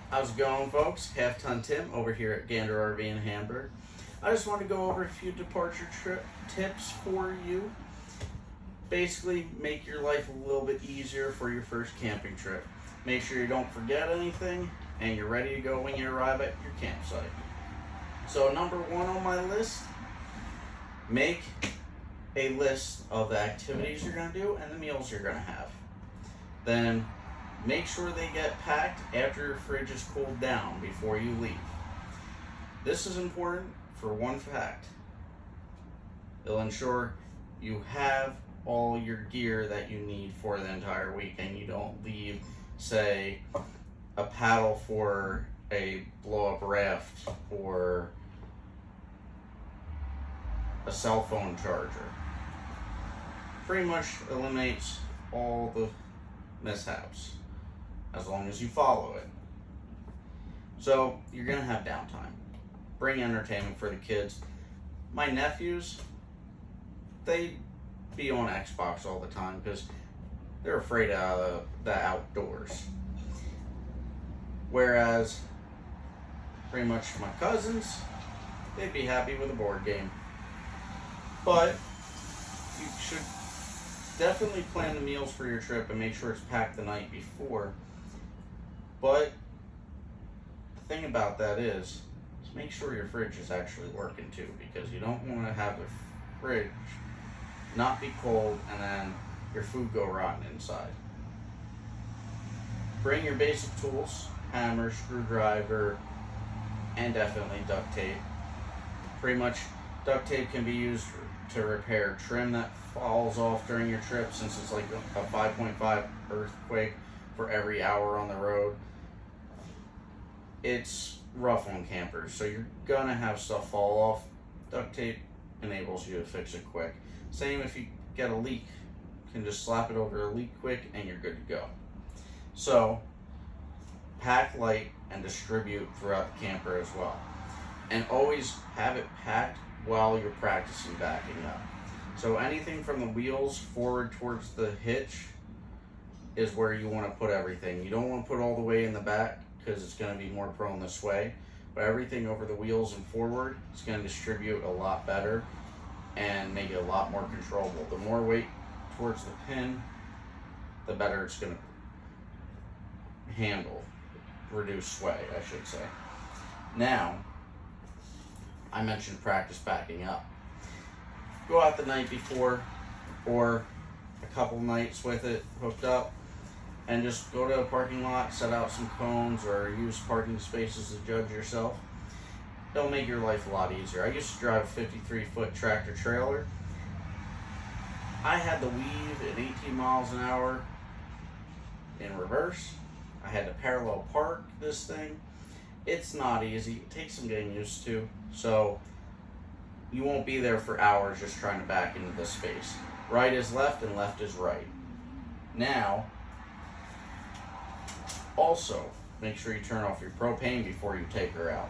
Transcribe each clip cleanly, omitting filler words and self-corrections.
How's it going, folks? Half Ton Tim over here at Gander RV in Hamburg. I just want to go over a few departure trip tips for you. Basically, make your life a little bit easier for your first camping trip. Make sure you don't forget anything and you're ready to go when you arrive at your campsite. So, number one on my list, make a list of the activities you're going to do and the meals you're going to have. Then make sure they get packed after your fridge is cooled down before you leave. This is important for one fact. It'll ensure you have all your gear that you need for the entire week and you don't leave, say, a paddle for a blow-up raft or a cell phone charger. Pretty much eliminates all the mishaps as long as you follow it. So you're gonna have downtime. Bring entertainment for the kids. My nephews, they be on Xbox all the time because they're afraid of the outdoors. Whereas pretty much my cousins, they'd be happy with a board game. But you should definitely plan the meals for your trip and make sure it's packed the night before. But the thing about that is make sure your fridge is actually working too, because you don't want to have the fridge not be cold and then your food go rotten inside. Bring your basic tools, hammer, screwdriver, and definitely duct tape. Pretty much duct tape can be used to repair trim that falls off during your trip, since it's like a 5.5 earthquake for every hour on the road. It's rough on campers, so you're gonna have stuff fall off. Duct tape enables you to fix it quick. Same if you get a leak, you can just slap it over a leak quick and you're good to go. So pack light and distribute throughout the camper as well, and always have it packed while you're practicing backing up. So anything from the wheels forward towards the hitch is where you want to put everything. You don't want to put all the way in the back because it's going to be more prone to sway, but everything over the wheels and forward is going to distribute a lot better and make it a lot more controllable. The more weight towards the pin, the better it's going to handle, reduce sway, I should say. Now, I mentioned practice backing up. Go out the night before or a couple nights with it hooked up and just go to a parking lot, set out some cones or use parking spaces to judge yourself. It'll make your life a lot easier. I used to drive a 53-foot tractor trailer. I had to weave at 18 miles an hour in reverse. I had to parallel park this thing. It's not easy. It takes some getting used to. So you won't be there for hours just trying to back into this space. Right is left and left is right. Now, also make sure you turn off your propane before you take her out.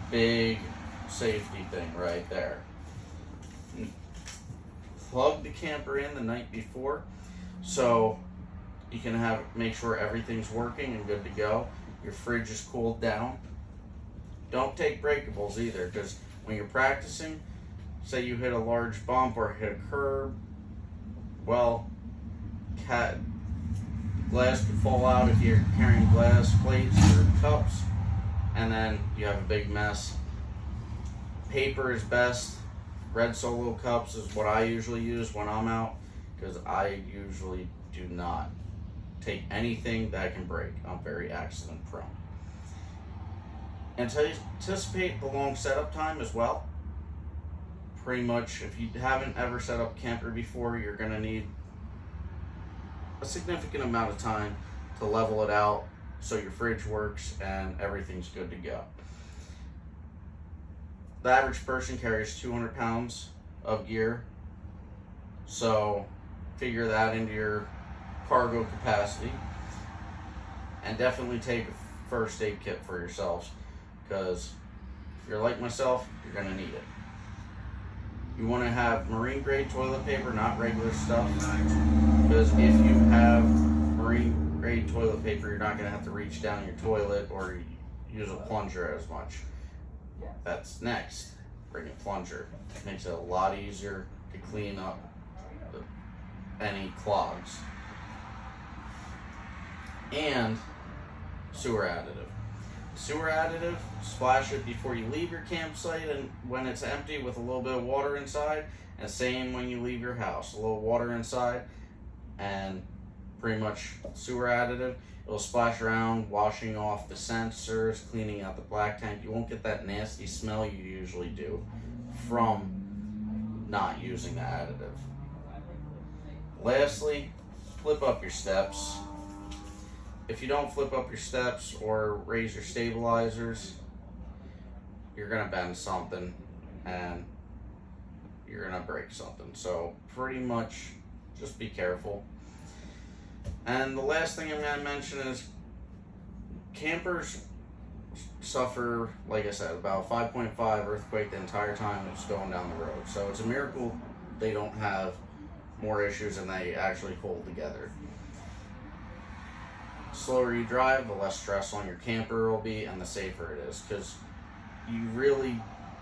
Big safety thing right there. Plug the camper in the night before so you can make sure everything's working and good to go. Your fridge is cooled down. Don't take breakables either, because when you're practicing, say you hit a large bump or hit a curb, well, glass could fall out if you're carrying glass plates or cups, and then you have a big mess. Paper is best. Red Solo cups is what I usually use when I'm out, because I usually do not take anything that can break. I'm very accident prone. And to anticipate the long setup time as well. Pretty much, if you haven't ever set up a camper before, you're going to need a significant amount of time to level it out so your fridge works and everything's good to go. The average person carries 200 pounds of gear, so figure that into your cargo capacity, and definitely take a first aid kit for yourselves, because if you're like myself, you're going to need it. You want to have marine grade toilet paper, not regular stuff, because if you have marine grade toilet paper, you're not going to have to reach down your toilet or use a plunger as much. That's next. Bring a plunger. Makes it a lot easier to clean up any clogs. And sewer additive. Sewer additive, splash it before you leave your campsite and when it's empty with a little bit of water inside, and same when you leave your house, a little water inside and pretty much sewer additive. It'll splash around, washing off the sensors, cleaning out the black tank. You won't get that nasty smell you usually do from not using the additive. Lastly, flip up your steps. If you don't flip up your steps or raise your stabilizers, you're gonna bend something and you're gonna break something. So pretty much just be careful. And the last thing I'm gonna mention is campers suffer, like I said, about 5.5 earthquake the entire time it's going down the road. So it's a miracle they don't have more issues and they actually hold together. Slower you drive, the less stress on your camper will be and the safer it is, because you really,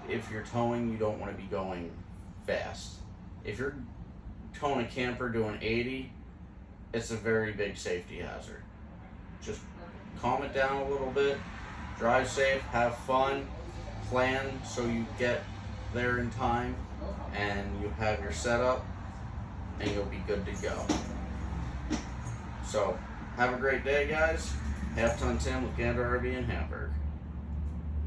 if you're towing, you don't want to be going fast. If you're towing a camper doing 80, it's a very big safety hazard. Just calm it down a little bit, drive safe, have fun, plan so you get there in time and you have your setup and you'll be good to go. So have a great day, guys. Half Ton Tim with Gander RV in Hamburg.